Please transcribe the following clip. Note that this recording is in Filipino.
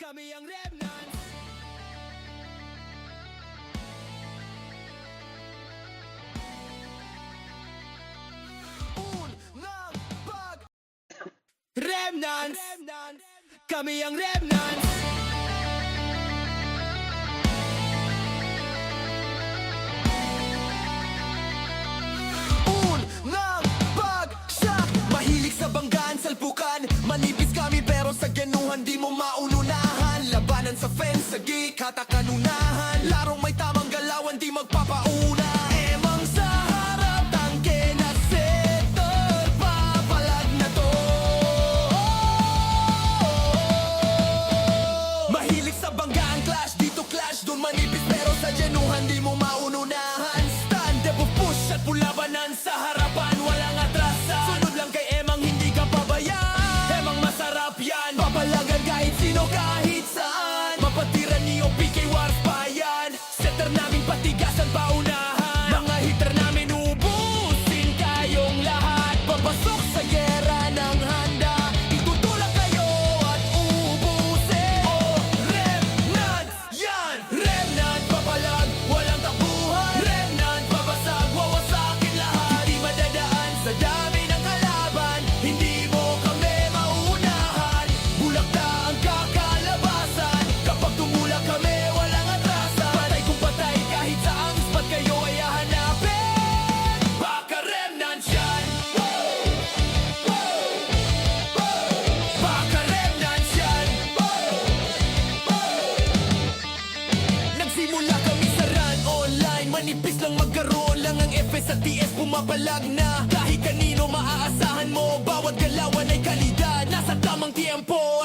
Kami ang Remnants. Unang pag Remnants. Kami ang Remnants. Unang bagsak. Mahilig sa banggaan, salpukan. Manipis kami pero sa genuhan di mo maununahan. Labanan sa fence, sa gate, katakanunahan. Larong may tamang galawan, di magpapauna. Emang sa harap, tangke na sector. Papalag na to. Mahilig sa banggaan, clash, dito clash. Doon manipis pero sa genuhan di mo maununahan. Stand up, push at pulabanan sa harapan. Walang atrasan. Sunod lang kay Emang, hindi ka pabayaan. Emang masarap yan. Papalagan kahit sino, kahit saan. Mapatiran ni PK Wars pa yan. Setter namin patigasan paunahan. Mga hitter namin ubusin kayong lahat. Papasok sa gera ng handa. Itutulak kayo at ubusin. Oh, Remnant yan. Remnant papalag, walang takbuhan. Remnant babasag, wawasakin lahat. Hindi madadaan sa dami ng kalaban. Hindi mo kami maunahan. Bulakta ang kakalabasan. Kapag tumulak kami, walang atrasan. Patay kung patay, kahit saang spot kayo ay hahanapin. Baka Remnant yan. Baka Remnant yan. Nagsimula kami sa run online. Manipis lang magkaroon lang ang FS at TS pumapalag na. Kahit kanino maaasahan mo, bawat galawan ay kalidad. Nasa tamang tiempo